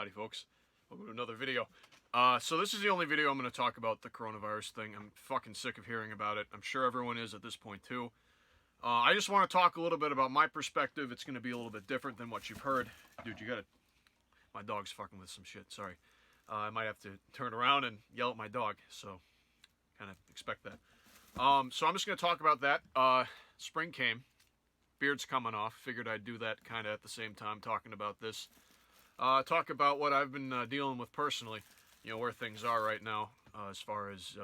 Howdy folks, welcome to another video. So this is the only video I'm going to talk about the coronavirus thing. I'm fucking sick of hearing about it. I'm sure everyone is at this point too. I just want to talk a little bit about my perspective. It's going to be a little bit different than what you've heard. Dude, you gotta... My dog's fucking with some shit, sorry. I might have to turn around and yell at my dog, so kind of expect that. So I'm just going to talk about that. Spring came. Beard's coming off. Figured I'd do that kind of at the same time talking about this. Talk about what I've been dealing with personally, where things are right now, as far as,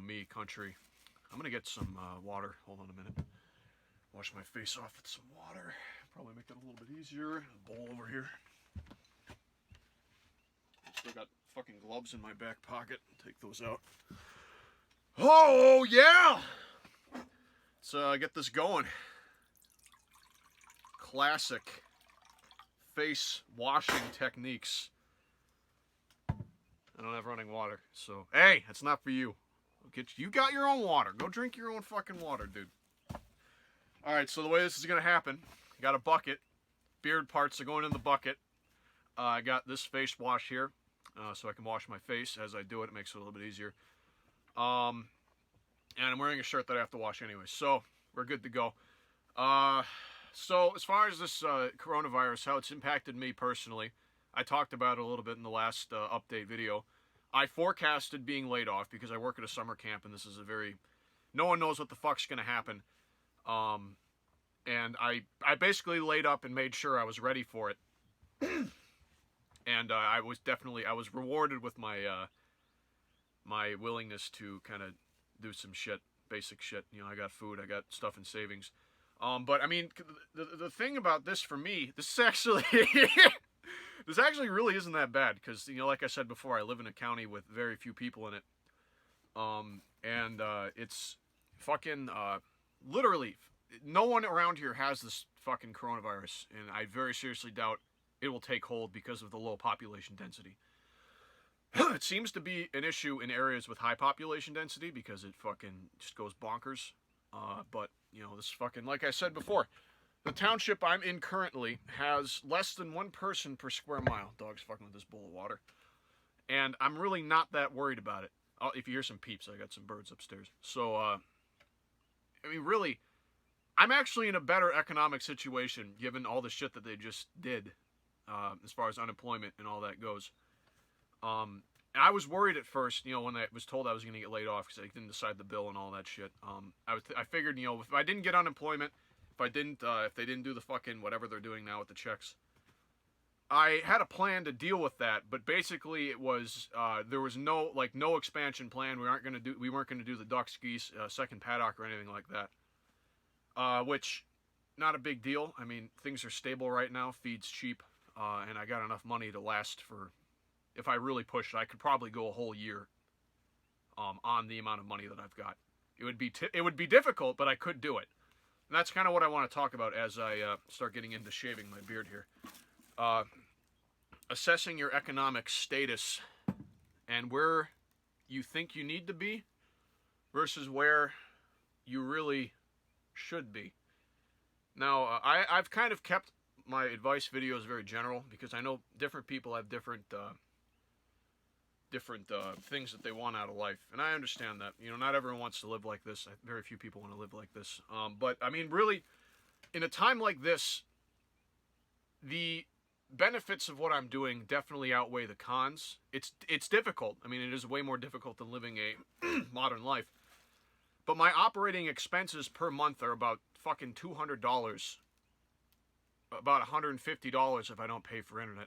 me, country. I'm going to get some water. Hold on a minute. Wash my face off with some water. Probably make it a little bit easier. A bowl over here. Still got fucking gloves in my back pocket. Take those out. Oh, yeah! Let's get this going. Classic face washing techniques. I don't have running water, so hey, that's not for you. You got your own water. Go drink your own fucking water, dude. Alright, so the way this is gonna happen, I got a bucket. Beard parts are going in the bucket. I got this face wash here, so I can wash my face. As I do it, it makes it a little bit easier. And I'm wearing a shirt that I have to wash anyway, so we're good to go. So as far as this coronavirus, how it's impacted me personally, I talked about it a little bit in the last update video. I forecasted being laid off because I work at a summer camp, and this is no one knows what the fuck's going to happen. And I basically laid up and made sure I was ready for it. And I was rewarded with my my willingness to kind of do some shit, basic shit. I got food, I got stuff in savings. But I mean, the thing about this for me, this actually really isn't that bad because, like I said before, I live in a county with very few people in it. And it's fucking, literally, no one around here has this fucking coronavirus, and I very seriously doubt it will take hold because of the low population density. It seems to be an issue in areas with high population density because it fucking just goes bonkers. But, this fucking, like I said before, the township I'm in currently has less than one person per square mile. Dog's fucking with this bowl of water. And I'm really not that worried about it. If you hear some peeps, I got some birds upstairs. So, I mean, really, I'm actually in a better economic situation given all the shit that they just did, as far as unemployment and all that goes. I was worried at first, when I was told I was going to get laid off because I didn't decide the bill and all that shit. I figured, if I didn't get unemployment, if they didn't do the fucking whatever they're doing now with the checks, I had a plan to deal with that. But basically, it was there was no expansion plan. We weren't going to do the ducks, geese, second paddock or anything like that. Which, not a big deal. I mean, things are stable right now. Feed's cheap, and I got enough money to last for. If I really pushed, I could probably go a whole year on the amount of money that I've got. It would be difficult, but I could do it. And that's kind of what I want to talk about as I start getting into shaving my beard here. Assessing your economic status and where you think you need to be versus where you really should be. Now, I've kind of kept my advice videos very general because I know different people have different things that they want out of life, and I understand that. Not everyone wants to live like this. Very few people want to live like this. But I mean, really, in a time like this, the benefits of what I'm doing definitely outweigh the cons. It's difficult. I mean, it is way more difficult than living a modern life. But my operating expenses per month are about fucking $200. About $150 if I don't pay for internet.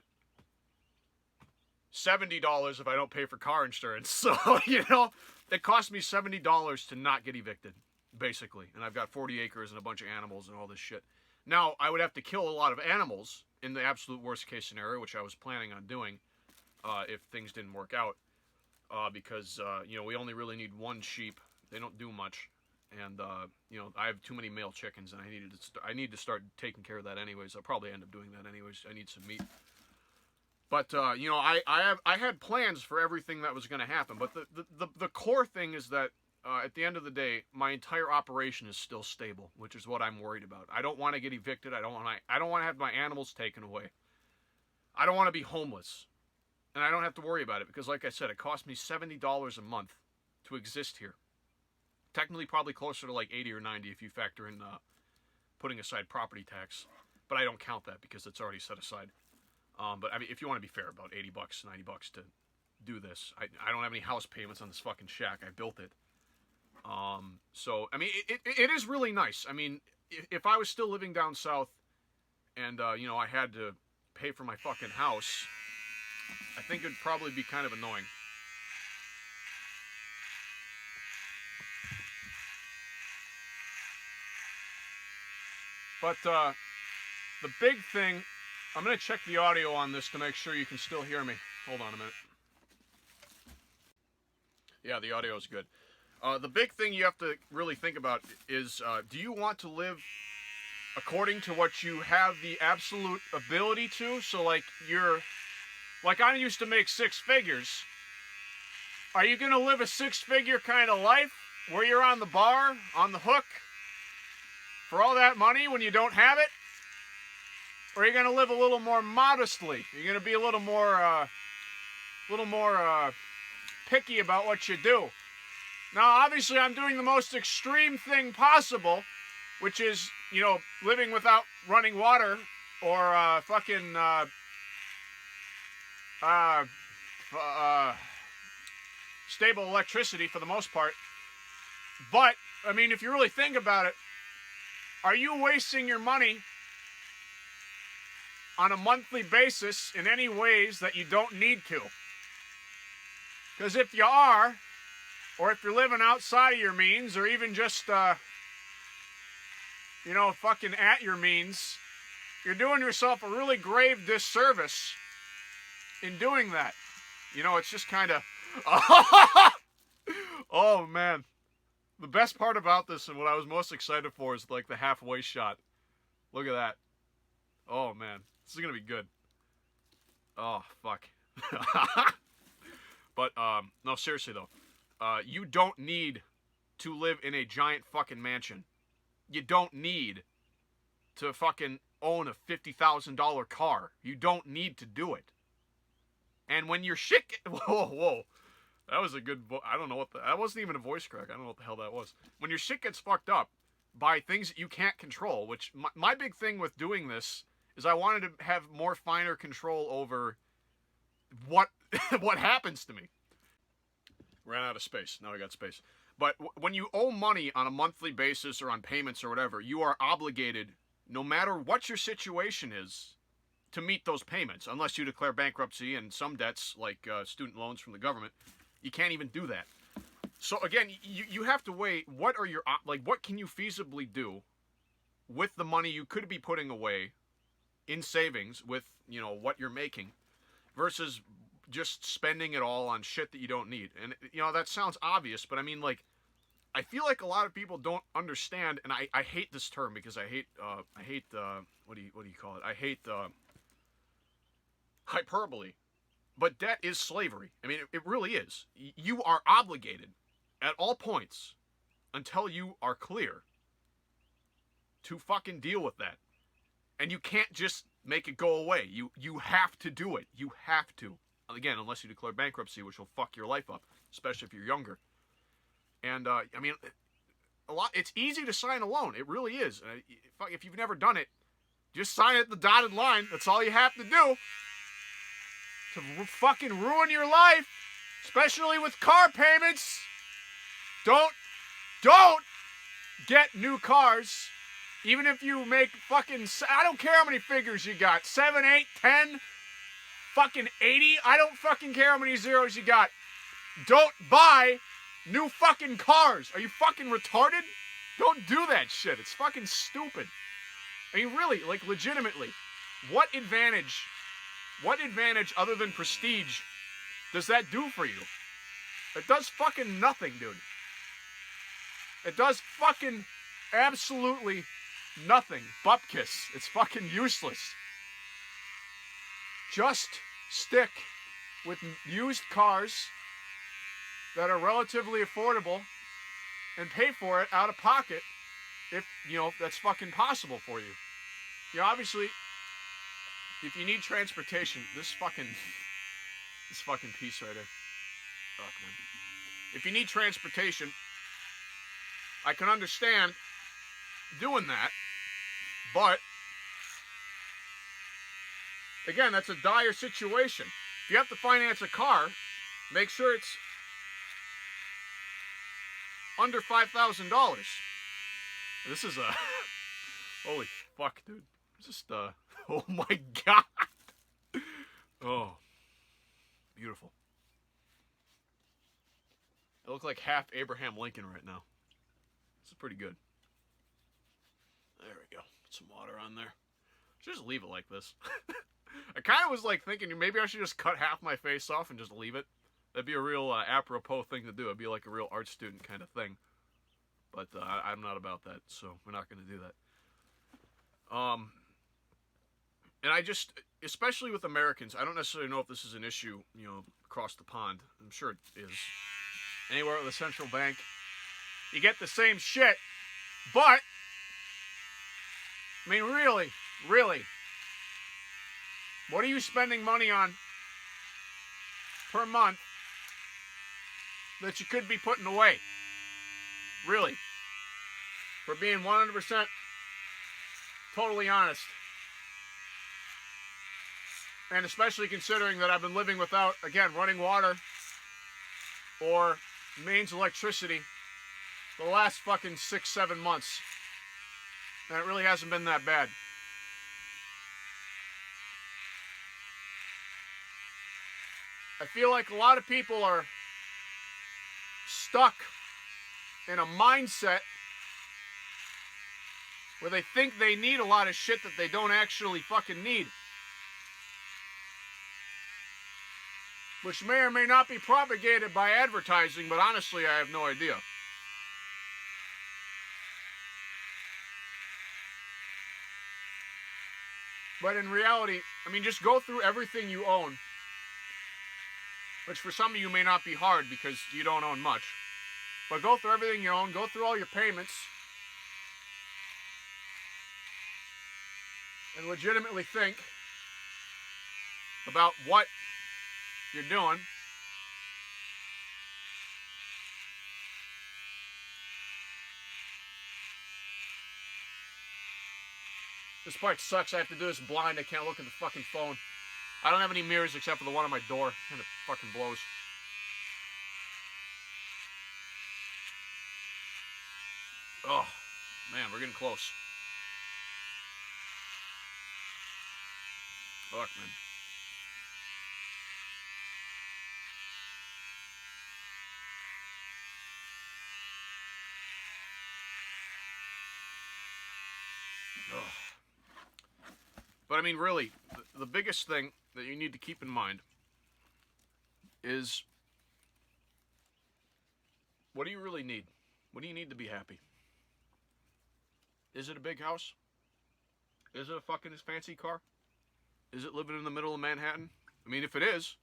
$70 if I don't pay for car insurance. So, it cost me $70 to not get evicted, basically. And I've got 40 acres and a bunch of animals and all this shit. Now, I would have to kill a lot of animals in the absolute worst case scenario, which I was planning on doing if things didn't work out. Because, we only really need one sheep. They don't do much. And, I have too many male chickens, and I need to start taking care of that anyways. I'll probably end up doing that anyways. I need some meat. But, I had plans for everything that was going to happen. But the core thing is that, at the end of the day, my entire operation is still stable, which is what I'm worried about. I don't want to get evicted. I don't want to have my animals taken away. I don't want to be homeless. And I don't have to worry about it because, like I said, it costs me $70 a month to exist here. Technically, probably closer to like 80 or 90 if you factor in putting aside property tax. But I don't count that because it's already set aside. But I mean, if you want to be fair, about $80, $90 to do this. I don't have any house payments on this fucking shack. I built it. So, I mean, it is really nice. I mean, if I was still living down south and, you know, I had to pay for my fucking house, I think it'd probably be kind of annoying. But, the big thing, I'm going to check the audio on this to make sure you can still hear me. Hold on a minute. Yeah, the audio is good. The big thing you have to really think about is, do you want to live according to what you have the absolute ability to? So, like, like I used to make 6 figures. Are you going to live a 6-figure kind of life where you're on the bar, on the hook, for all that money when you don't have it? Or are you going to live a little more modestly? You're going to be a little more picky about what you do. Now, obviously, I'm doing the most extreme thing possible, which is, you know, living without running water or stable electricity for the most part. But, I mean, if you really think about it, are you wasting your money on a monthly basis in any ways that you don't need to? Because if you are, or if you're living outside of your means, or even just, you know, fucking at your means, you're doing yourself a really grave disservice in doing that. You know, it's just kind of... Oh, man. The best part about this and what I was most excited for is, like, the halfway shot. Look at that. Oh, man. This is going to be good. Oh, fuck. But, no, seriously, though. You don't need to live in a giant fucking mansion. You don't need to fucking own a $50,000 car. You don't need to do it. And when your shit... Whoa. That was a good... I don't know what the... That wasn't even a voice crack. I don't know what the hell that was. When your shit gets fucked up by things that you can't control, which... My big thing with doing this is I wanted to have more finer control over what happens to me. Ran out of space. Now I got space. But when you owe money on a monthly basis or on payments or whatever, you are obligated, no matter what your situation is, to meet those payments. Unless you declare bankruptcy and some debts, like student loans from the government, you can't even do that. So again, you have to weigh what can you feasibly do with the money you could be putting away in savings with, you know, what you're making versus just spending it all on shit that you don't need. And, you know, that sounds obvious, but I mean, like, I feel like a lot of people don't understand, and I hate this term because I hate what do you call it? I hate hyperbole. But debt is slavery. I mean, it really is. You are obligated at all points until you are clear to fucking deal with that. And you can't just make it go away. You have to do it. You have to. Again, unless you declare bankruptcy, which will fuck your life up, especially if you're younger. And, I mean, it's easy to sign a loan. It really is. If you've never done it, just sign it at the dotted line. That's all you have to do. To fucking ruin your life, especially with car payments. Don't get new cars. Even if you make fucking, I don't care how many figures you got, 7, 8, 10, fucking 80. I don't fucking care how many zeros you got. Don't buy new fucking cars. Are you fucking retarded? Don't do that shit. It's fucking stupid. I mean, really, like, legitimately, what advantage other than prestige does that do for you? It does fucking nothing, dude. It does fucking absolutely nothing. Bupkis. It's fucking useless. Just stick with used cars that are relatively affordable and pay for it out of pocket if, you know, that's fucking possible for you. You know, obviously, if you need transportation, this fucking piece right here. Fuck, man. If you need transportation, I can understand doing that, but again, that's a dire situation. If you have to finance a car, make sure it's under $5,000. This is a holy fuck, dude. Just oh my god. Oh, beautiful. I look like half Abraham Lincoln right now. This is pretty good. There we go. Put some water on there. Should just leave it like this. I kind of was like thinking maybe I should just cut half my face off and just leave it. That'd be a real apropos thing to do. It'd be like a real art student kind of thing. But I'm not about that, so we're not going to do that. And I just, especially with Americans, I don't necessarily know if this is an issue, across the pond. I'm sure it is. Anywhere with a central bank, you get the same shit. But, I mean, really, what are you spending money on per month that you could be putting away? Really. For being 100% totally honest. And especially considering that I've been living without, again, running water or mains electricity the last fucking 6-7 months. And it really hasn't been that bad. I feel like a lot of people are stuck in a mindset where they think they need a lot of shit that they don't actually fucking need. Which may or may not be propagated by advertising, but honestly, I have no idea. But in reality, I mean, just go through everything you own. Which for some of you may not be hard because you don't own much. But go through everything you own, go through all your payments, and legitimately think about what you're doing. This part sucks. I have to do this blind. I can't look at the fucking phone. I don't have any mirrors except for the one on my door. And it fucking blows. Oh, man, we're getting close. Fuck, man. Oh. But I mean, really, the biggest thing that you need to keep in mind is, what do you really need? What do you need to be happy? Is it a big house? Is it a fucking fancy car? Is it living in the middle of Manhattan? I mean, if it is,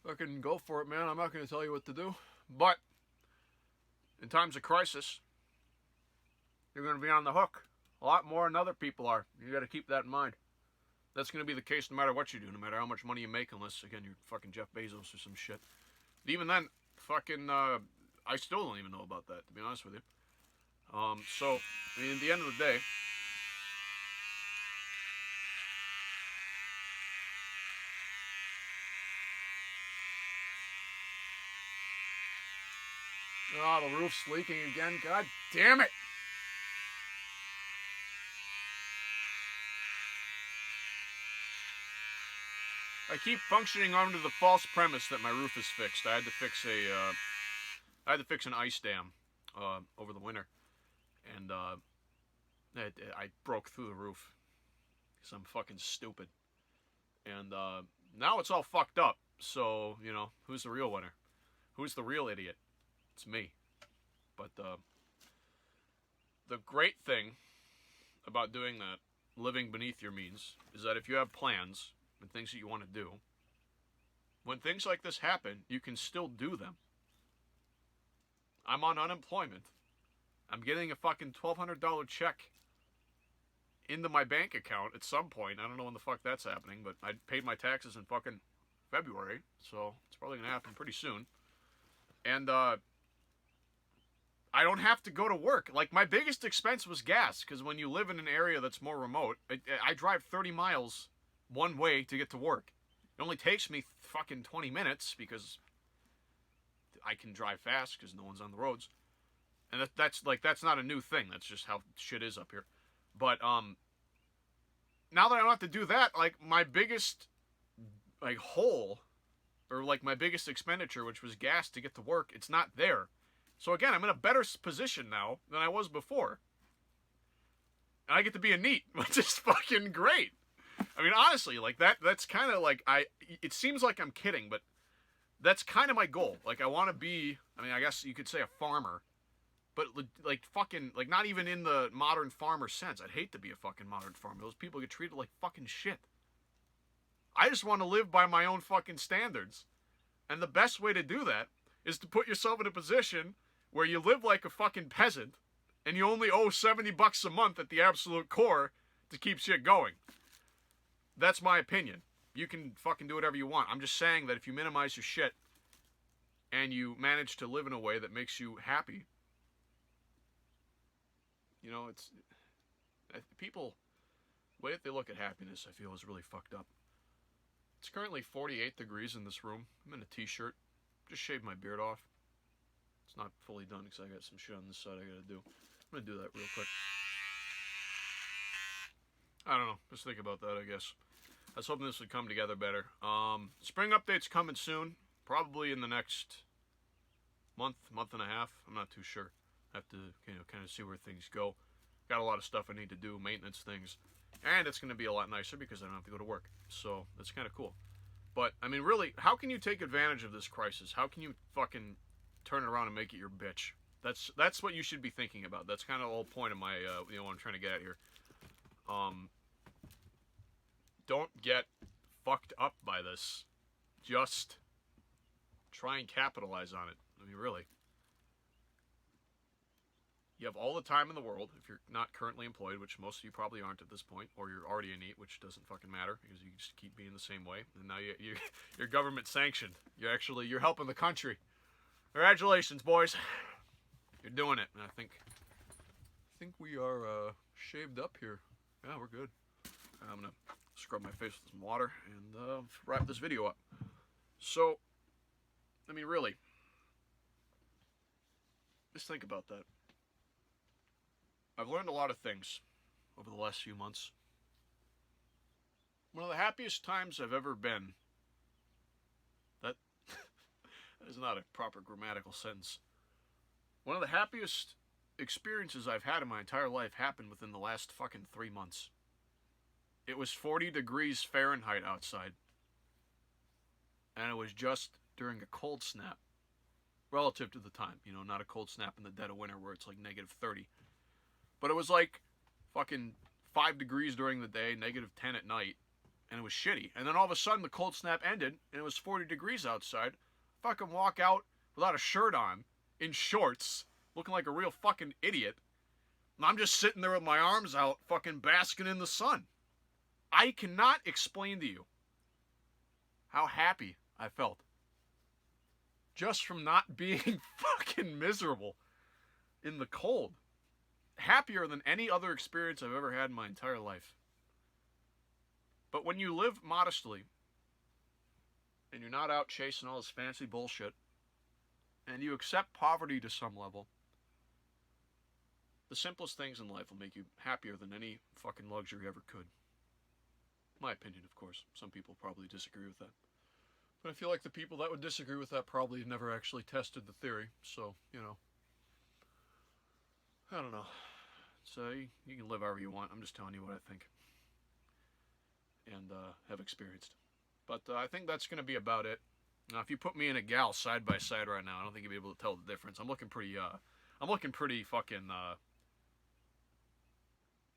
fucking go for it, man. I'm not going to tell you what to do. But in times of crisis, you're going to be on the hook a lot more than other people are. You got to keep that in mind. That's going to be the case no matter what you do, no matter how much money you make, unless, again, you're fucking Jeff Bezos or some shit. But even then, fucking, I still don't even know about that, to be honest with you. So, I mean, at the end of the day, oh, the roof's leaking again. God damn it! I keep functioning under the false premise that my roof is fixed. I had to fix an ice dam over the winter, and I broke through the roof because I'm fucking stupid. And now it's all fucked up. So who's the real winner? Who's the real idiot? It's me. But the great thing about doing that, living beneath your means, is that if you have plans and things that you want to do, when things like this happen, you can still do them. I'm on unemployment. I'm getting a fucking $1,200 check into my bank account at some point. I don't know when the fuck that's happening, but I paid my taxes in fucking February, so it's probably gonna happen pretty soon. And I don't have to go to work. Like, my biggest expense was gas, because when you live in an area that's more remote, I drive 30 miles one way to get to work. It only takes me fucking 20 minutes because I can drive fast because no one's on the roads. And that's not a new thing. That's just how shit is up here. But now that I don't have to do that, like, my biggest like hole, or like my biggest expenditure, which was gas to get to work, it's not there. So again, I'm in a better position now than I was before. And I get to be a NEET, which is fucking great. I mean, honestly, like, that's kind of like, it seems like I'm kidding, but that's kind of my goal. Like, I want to be, I mean, I guess you could say a farmer, but like fucking, like, not even in the modern farmer sense. I'd hate to be a fucking modern farmer. Those people get treated like fucking shit. I just want to live by my own fucking standards. And the best way to do that is to put yourself in a position where you live like a fucking peasant and you only owe $70 a month at the absolute core to keep shit going. That's my opinion. You can fucking do whatever you want. I'm just saying that if you minimize your shit and you manage to live in a way that makes you happy, you know, it's people, the way that they look at happiness, I feel, is really fucked up. It's currently 48 degrees in this room. I'm in a t-shirt. Just shaved my beard off. It's not fully done because I got some shit on this side I gotta do. I'm gonna do that real quick. I don't know. Just think about that, I guess. I was hoping this would come together better. Spring update's coming soon. Probably in the next month and a half. I'm not too sure. I have to, kind of see where things go. Got a lot of stuff I need to do, maintenance things. And it's going to be a lot nicer because I don't have to go to work. So that's kind of cool. But, I mean, really, how can you take advantage of this crisis? How can you fucking turn it around and make it your bitch? That's what you should be thinking about. That's kind of the whole point of my, what I'm trying to get at here. Don't get fucked up by this. Just try and capitalize on it. I mean, really. You have all the time in the world if you're not currently employed, which most of you probably aren't at this point, or you're already a NEET, which doesn't fucking matter because you just keep being the same way. And now you're government sanctioned. You're helping the country. Congratulations, boys. You're doing it. And I think we are shaved up here. Yeah, we're good. I'm gonna scrub my face with some water and wrap this video up. So, I mean, really, just think about that. I've learned a lot of things over the last few months. One of the happiest times I've ever been, that is not a proper grammatical sentence. One of the happiest experiences I've had in my entire life happened within the last fucking 3 months. It was 40 degrees Fahrenheit outside. And it was just during a cold snap. Relative to the time, not a cold snap in the dead of winter where it's like negative 30. But it was like fucking 5 degrees during the day, negative 10 at night, and it was shitty. And then all of a sudden the cold snap ended, and it was 40 degrees outside. Fucking walk out without a shirt on, in shorts, looking like a real fucking idiot. And I'm just sitting there with my arms out, fucking basking in the sun. I cannot explain to you how happy I felt. Just from not being fucking miserable in the cold. Happier than any other experience I've ever had in my entire life. But when you live modestly, and you're not out chasing all this fancy bullshit, and you accept poverty to some level, the simplest things in life will make you happier than any fucking luxury ever could. My opinion, of course. Some people probably disagree with that. But I feel like the people that would disagree with that probably never actually tested the theory, so, I don't know. So you can live however you want. I'm just telling you what I think and have experienced. But I think that's going to be about it. Now, if you put me and a gal side by side right now, I don't think you'll be able to tell the difference. I'm looking pretty fucking,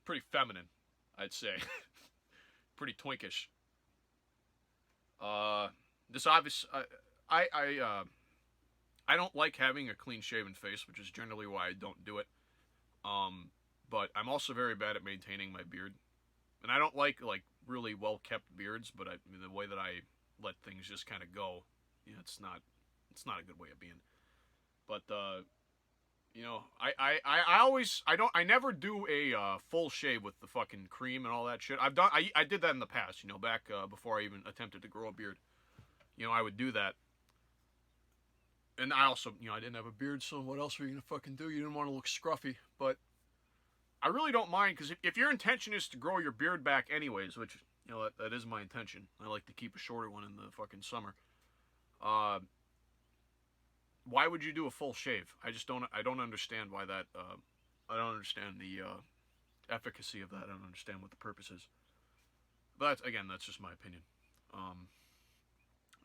pretty feminine, I'd say. Pretty twinkish. This obvious, I don't like having a clean shaven face, which is generally why I don't do it. but I'm also very bad at maintaining my beard. And I don't like really well kept beards, but I mean, the way that I let things just kind of go, you know, it's not a good way of being. But you know, I never do a full shave with the fucking cream and all that shit. I did that in the past, you know, back before I even attempted to grow a beard. You know, I would do that. And I also, you know, I didn't have a beard, so what else were you gonna fucking do? You didn't want to look scruffy, but I really don't mind, because if your intention is to grow your beard back anyways, which, you know, that is my intention. I like to keep a shorter one in the fucking summer. Why would you do a full shave? I don't understand why that, I don't understand the efficacy of that. I don't understand what the purpose is. But that's just my opinion.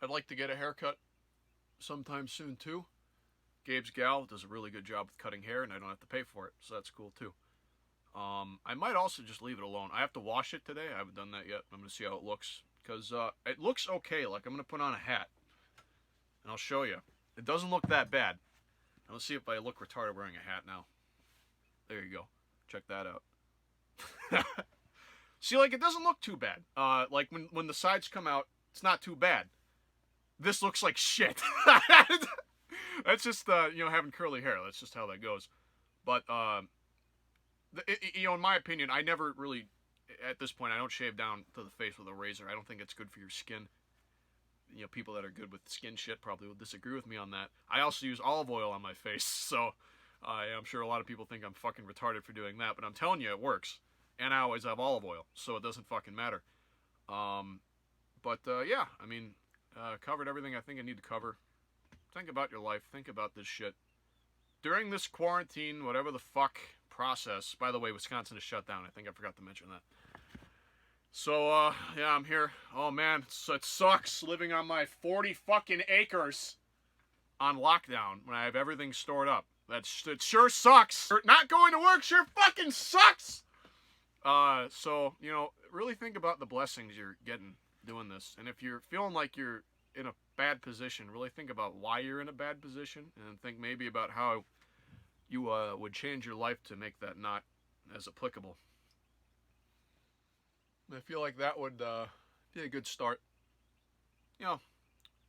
I'd like to get a haircut sometime soon too. Gabe's gal does a really good job with cutting hair, and I don't have to pay for it, so that's cool too. I might also just leave it alone. I have to wash it today. I haven't done that yet. I'm going to see how it looks, because it looks okay. Like, I'm going to put on a hat, and I'll show you. It doesn't look that bad. Let's see if I look retarded wearing a hat now. There you go. Check that out. See, like, it doesn't look too bad. Like, when the sides come out, it's not too bad. This looks like shit. That's just, you know, having curly hair. That's just how that goes. But, you know, in my opinion, I never really, at this point, I don't shave down to the face with a razor. I don't think it's good for your skin. You know, people that are good with skin shit probably will disagree with me on that. I also use olive oil on my face, so I'm sure a lot of people think I'm fucking retarded for doing that, but I'm telling you, it works. And I always have olive oil, so it doesn't fucking matter. Yeah, I mean, covered everything I think I need to cover. Think about your life. Think about this shit. During this quarantine, whatever the fuck process. By the way, Wisconsin is shut down. I think I forgot to mention that. So, yeah, I'm here. Oh, man, it sucks living on my 40 fucking acres on lockdown when I have everything stored up. It sure sucks. Not going to work sure fucking sucks. So, you know, really think about the blessings you're getting doing this. And if you're feeling like you're in a bad position, really think about why you're in a bad position, and think maybe about how you would change your life to make that not as applicable. I feel like that would be a good start. You know,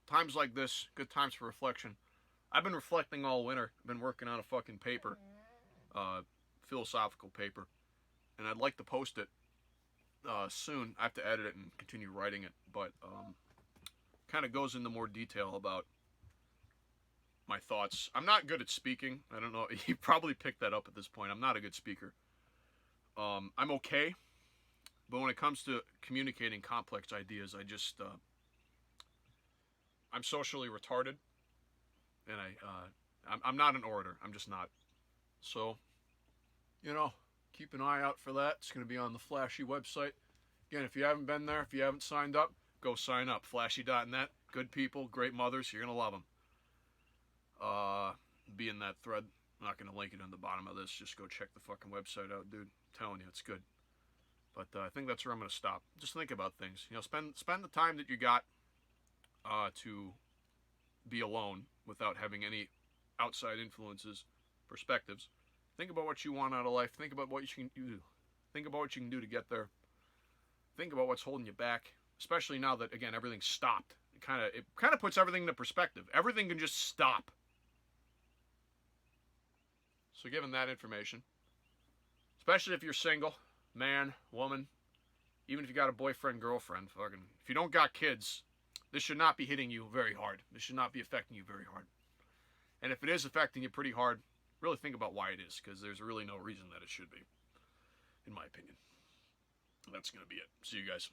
times like this, good times for reflection. I've been reflecting all winter. I've been working on a fucking paper, philosophical paper, and I'd like to post it soon. I have to edit it and continue writing it, but kind of goes into more detail about my thoughts. I'm not good at speaking. I don't know. You probably picked that up at this point. I'm not a good speaker. I'm okay. But when it comes to communicating complex ideas, I'm socially retarded, and I'm not an orator. I'm just not. So, you know, keep an eye out for that. It's going to be on the Flashy website. Again, if you haven't been there, if you haven't signed up, go sign up. Flashy.net. Good people, great mothers. You're going to love them. Be in that thread. I'm not going to link it on the bottom of this. Just go check the fucking website out, dude. I'm telling you, it's good. But I think that's where I'm going to stop. Just think about things. You know, spend the time that you got to be alone without having any outside influences, perspectives. Think about what you want out of life. Think about what you can do. Think about what you can do to get there. Think about what's holding you back, especially now that, again, everything's stopped. It kind of puts everything into perspective. Everything can just stop. So given that information, especially if you're single, man, woman, even if you got a boyfriend, girlfriend, fucking, if you don't got kids, this should not be hitting you very hard. This should not be affecting you very hard. And if it is affecting you pretty hard, really think about why it is, because there's really no reason that it should be, in my opinion. That's going to be it. See you guys.